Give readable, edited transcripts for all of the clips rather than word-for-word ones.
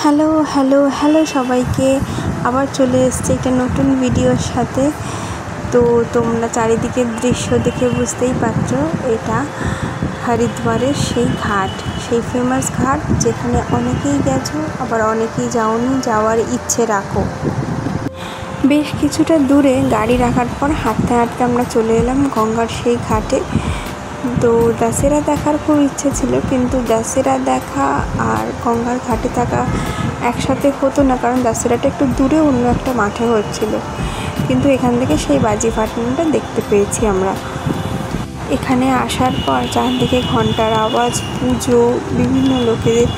Hello hello hello সবাইকে আবার চলে এসেছে একটা নতুন ভিডিওর সাথে। তো তোমরা চারিদিকের দৃশ্য দেখে বুঝতেই পারছো, এটা হরিদ্বারের সেই ঘাট, সেই ফেমাস ঘাট যেখানে অনেকেই গেছো, আবার অনেকেই যাওনি, যাওয়ার ইচ্ছে রাখো। বেশ কিছুটা দূরে গাড়ি রাখার পর হাঁটতে হাঁটতে আমরা চলে এলাম গঙ্গার সেই ঘাটে। তো দাসেরা দেখার খুব ইচ্ছে ছিল, কিন্তু দাসেরা দেখা আর গঙ্গার ঘাটে থাকা একসাথে হতো না, কারণ দাসেরাটা একটু দূরে অন্য একটা মাঠে হচ্ছিল। কিন্তু এখান থেকে সেই বাজি ফাটানোটা দেখতে পেয়েছি আমরা। এখানে আসার পর চারদিকে ঘন্টার আওয়াজ, পুজো, বিভিন্ন লোকেদের,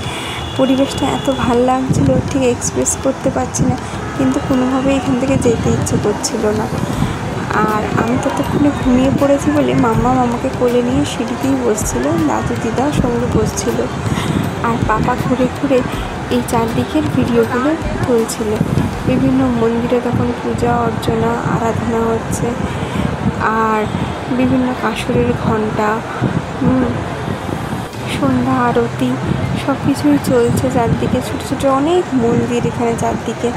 পরিবেশটা এত ভাল লাগছিল, ঠিক এক্সপ্রেস করতে পারছি না, কিন্তু কোনোভাবেই এখান থেকে যেতে ইচ্ছে করছিল না। আর আমি ততক্ষণে ঘুমিয়ে পড়েছি বলে মাম্মা আমাকে কোলে নিয়ে সিঁড়িতেই বসছিল, দাদু দিদাও সঙ্গে বসছিল, আর পাপা ঘুরে ঘুরে এই চারদিকের ভিডিওগুলো তুলছিল। বিভিন্ন মন্দিরে তখন পূজা অর্চনা আরাধনা হচ্ছে, আর বিভিন্ন কাঁসরের ঘণ্টা, সন্ধ্যা আরতি সব কিছুই চলছে চারদিকে। ছোটো ছোটো অনেক মন্দির এখানে চারদিকে,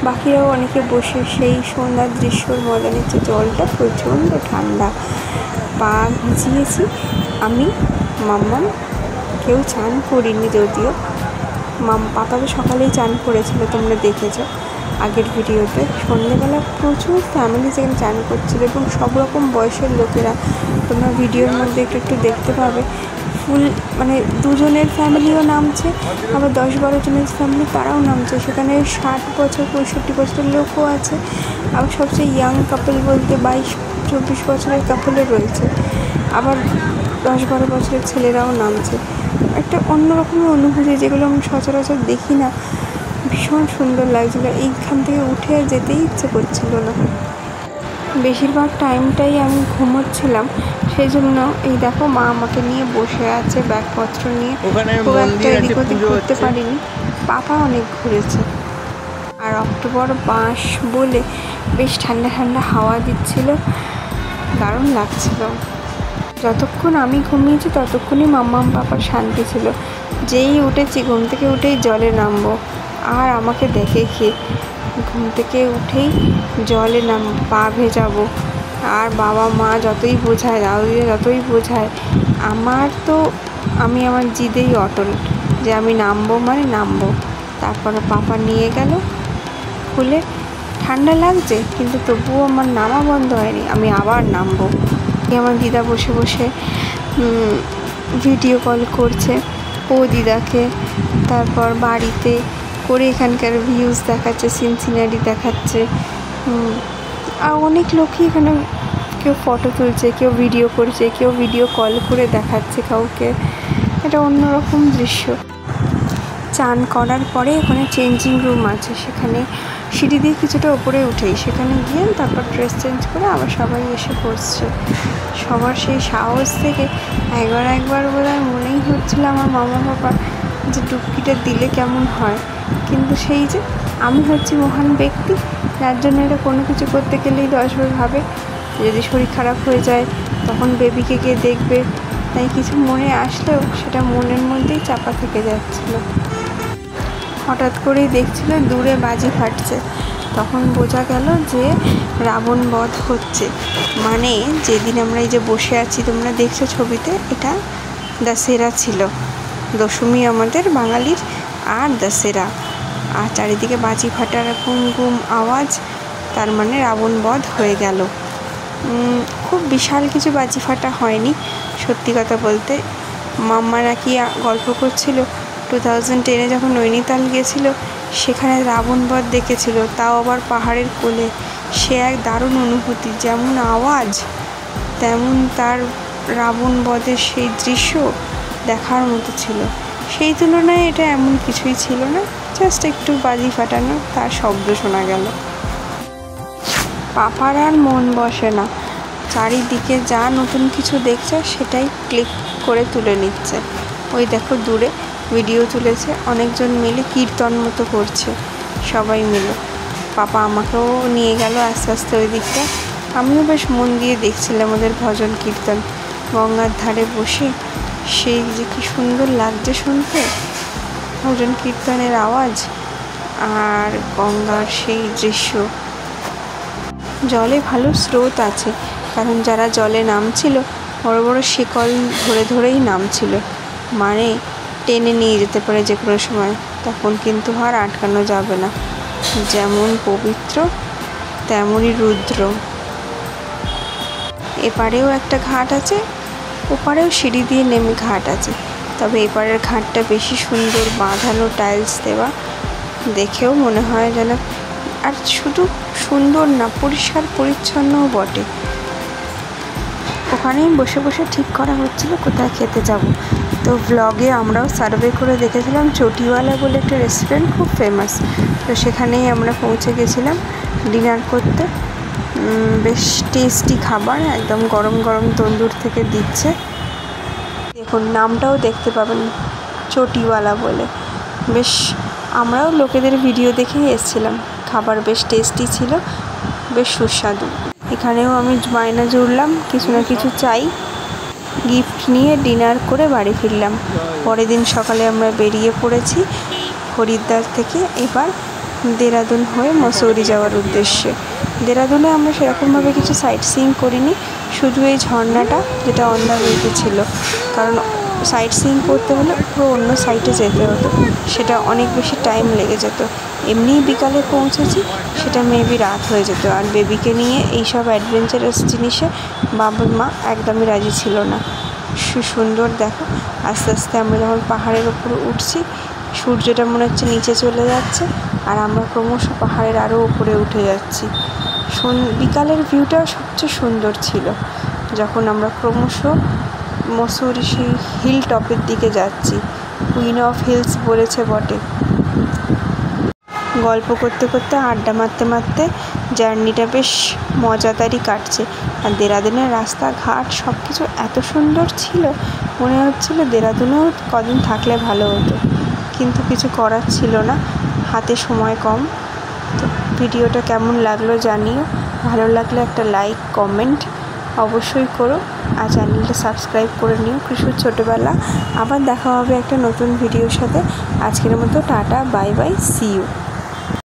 বাকিরাও অনেকে বসে সেই সন্ধ্যার দৃশ্যর মজা নিচ্ছে। জলটা প্রচণ্ড ঠান্ডা, পা ভিজিয়েছি আমি, মাম্মাম, কেউ চান করিনি যদিও। পাপা তো সকালেই চান করেছিল, তোমরা দেখেছো আগের ভিডিওতে। সন্ধ্যেবেলা প্রচুর ফ্যামিলি সেখানে চান করছিল এবং সব রকম বয়সের লোকেরা, তোমরা ভিডিওর মধ্যে একটু একটু দেখতে পাবে। ফুল মানে দুজনের ফ্যামিলিও নামছে, আবার 10-12 জনের ফ্যামিলি তারাও নামছে। সেখানে 60 বছর 65 বছরের লোকও আছে, আবার সবচেয়ে ইয়াং কাপল বলতে 22-24 বছরের কাপলও রয়েছে, আবার 10-12 বছরের ছেলেরাও নামছে। একটা অন্যরকমের অনুভূতি, যেগুলো আমি সচরাচর দেখি না। ভীষণ সুন্দর লাগছিল, এইখান থেকে উঠে যেতেই ইচ্ছে করছিল না। বেশিরভাগ টাইমটাই আমি ঘুমোচ্ছিলাম, সেই জন্য এই দেখো মা আমাকে নিয়ে বসে আছে ব্যাগপত্র নিয়ে, খুব একটা এদিক ওদিক ঘুরতে পারিনি। পাপা অনেক ঘুরেছে। আর অক্টোবর মাস বলে বেশ ঠান্ডা ঠান্ডা হাওয়া দিচ্ছিল, দারুণ লাগছিল। যতক্ষণ আমি ঘুমিয়েছি ততক্ষণই মাম্মা পাপার শান্তি ছিল। যেই উঠেছি, ঘুম থেকে উঠেই জলে নামবো, আর আমাকে দেখে কি ঘুম থেকে উঠেই জলে পা ভেজাবো। আর বাবা মা যতই বোঝায়, দাদুদিরা যতই বোঝায়, আমি আমার জিদেই অটল যে আমি নামবো মানে নামবো। তারপরে পাপা নিয়ে গেল খুলে, ঠান্ডা লাগছে কিন্তু তবুও আমার নামা বন্ধ হয়নি, আমি আবার নামবো। আমার দিদা বসে বসে ভিডিও কল করছে ও দিদাকে, তারপর বাড়িতে করে এখানকার ভিউজ দেখাচ্ছে, সিনসিনারি দেখাচ্ছে। আর অনেক লোকই এখানে, কেউ ফটো তুলছে, কেউ ভিডিও করছে, কেউ ভিডিও কল করে দেখাচ্ছে কাউকে। এটা অন্যরকম দৃশ্য। চান করার পরে ওখানে চেঞ্জিং রুম আছে, সেখানে সিঁড়ি দিয়ে কিছুটা ওপরে উঠেই সেখানে গিয়ে তারপর ড্রেস চেঞ্জ করে আবার সবাই এসে বসছে। সবার সেই সাহস থেকে একবার বোধহয় মনেই হচ্ছিল আমার মামা বাবা যে ডুবকিটা দিলে কেমন হয়, কিন্তু সেই যে আমি হচ্ছি মহান ব্যক্তি, যার জন্য এটা কোনো কিছু করতে গেলেই 10 বার ভাবে, যদি শরীর খারাপ হয়ে যায় তখন বেবিকে গিয়ে দেখবে, তাই কিছু মনে আসলেও সেটা মনের মধ্যেই চাপা থেকে যাচ্ছিল। হঠাৎ করেই দেখছিল দূরে বাজি ফাটছে, তখন বোঝা গেল যে রাবণ বধ হচ্ছে। মানে যেদিন আমরা এই যে বসে আছি তোমরা দেখছো ছবিতে, এটা দশেরা ছিল, দশমী আমাদের বাঙালির, আর দশেরা, আর চারিদিকে বাজি ফাটার গুম গুম আওয়াজ, তার মানে রাবণ বধ হয়ে গেল। খুব বিশাল কিছু বাজি ফাটা হয়নি সত্যি কথা বলতে। মাম্মা নাকি গল্প করছিল 2010-এ যখন নৈনিতাল গেছিলো সেখানে রাবণ বধ দেখেছিল, তাও আবার পাহাড়ের কোলে। সে এক দারুণ অনুভূতি, যেমন আওয়াজ তেমন তার রাবণ বধের সেই দৃশ্য দেখার মতো ছিল। সেই তুলনায় এটা এমন কিছুই ছিল না, জাস্ট একটু বাজি ফাটানো, তার শব্দ শোনা গেল। পাপার আর মন বসে না, চারিদিকে যা নতুন কিছু দেখছে সেটাই ক্লিক করে তুলে নিচ্ছে। ওই দেখো দূরে ভিডিও তুলেছে, অনেকজন মিলে কীর্তন মতো করছে, সবাই মিলে। পাপা আমাকেও নিয়ে গেল আস্তে আস্তে ওই দিকটা, আমিও বেশ মন দিয়ে দেখছিলাম ওদের ভজন কীর্তন। গঙ্গার ধারে বসে সেই যে কি সুন্দর লাগছে শুনতে, ভজন কীর্তনের আওয়াজ আর গঙ্গার সেই দৃশ্য। জলে ভালো স্রোত আছে, কারণ যারা জলে নামছিল বড় বড় শিকল ধরে ধরেই নামছিল, মানে টেনে নিয়ে যেতে পারে যে কোনো সময়, তখন কিন্তু আর আটকানো যাবে না। যেমন পবিত্র তেমনই রুদ্র। এপারেও একটা ঘাট আছে, ওপারেও সিঁড়ি দিয়ে নেমে ঘাট আছে, তবে এপারের ঘাটটা বেশি সুন্দর, বাঁধানো টাইলস দেওয়া, দেখেও মনে হয় যেন, আর শুধু সুন্দর না, পরিষ্কার পরিচ্ছন্নও বটে। ওখানেই বসে বসে ঠিক করা হচ্ছিল কোথায় খেতে যাব। তো ব্লগে আমরাও সার্ভে করে দেখেছিলাম চটিওয়ালা বলে একটা রেস্টুরেন্ট খুব ফেমাস, তো সেখানেই আমরা পৌঁছে গেছিলাম ডিনার করতে। বেশ টেস্টি খাবার, একদম গরম গরম তন্দুর থেকে দিচ্ছে। দেখুন নামটাও দেখতে পাবেন, চটিওয়ালা বলে। বেশ, আমরাও লোকেদের ভিডিও দেখেই এসেছিলাম। খাবার বেশ টেস্টি ছিল, বেশ সুস্বাদু। এখানেও আমি বায়না জুড়লাম কিছু না কিছু চাই, গিফট নিয়ে ডিনার করে বাড়ি ফিরলাম। পরের দিন সকালে আমরা বেরিয়ে পড়েছি হরিদ্বার থেকে, এবার দেরাদুন হয়ে মসৌরি যাওয়ার উদ্দেশ্যে। দেরাদুনে আমরা সেরকমভাবে কিছু সাইট সিইং করিনি, শুধু এই ঝর্ণাটা যেটা অন দ্য ওয়েতে ছিল, কারণ সাইট সিইং করতে হলে পুরো অন্য সাইটে যেতে হতো, সেটা অনেক বেশি টাইম লেগে যেত। এমনিই বিকালে পৌঁছেছি, সেটা মেবি রাত হয়ে যেত, আর বেবিকে নিয়ে এইসব অ্যাডভেঞ্চারাস জিনিসে বাবা মা একদমই রাজি ছিল না। সুন্দর দেখো, আস্তে আস্তে আমরা যখন পাহাড়ের ওপরে উঠছি, সূর্যটা মনে হচ্ছে নিচে চলে যাচ্ছে, আর আমরা ক্রমশ পাহাড়ের আরও উপরে উঠে যাচ্ছি। বিকালের ভিউটা সবচেয়ে সুন্দর ছিল, যখন আমরা ক্রমশ মসৌরি সেই হিল টপের দিকে যাচ্ছি। কুইন অফ হিলস বলেছে বটে। গল্প করতে করতে, আড্ডা মারতে মারতে জার্নিটা বেশ মজাদারই কাটছে। আর দেরাদুনের রাস্তাঘাট সব কিছু এত সুন্দর ছিল, মনে হচ্ছিল দেরাদুনেও কদিন থাকলে ভালো হতো, কিন্তু কিছু করার ছিল না, হাতে সময় কম। তো ভিডিওটা কেমন লাগলো জানিও, ভালো লাগলে একটা লাইক কমেন্ট অবশ্যই করো, আর চ্যানেলটা সাবস্ক্রাইব করে নিও। কৃষুর ছোটোবেলা। আবার দেখা হবে একটা নতুন ভিডিওর সাথে। আজকের মতো tata, bye bye, see you.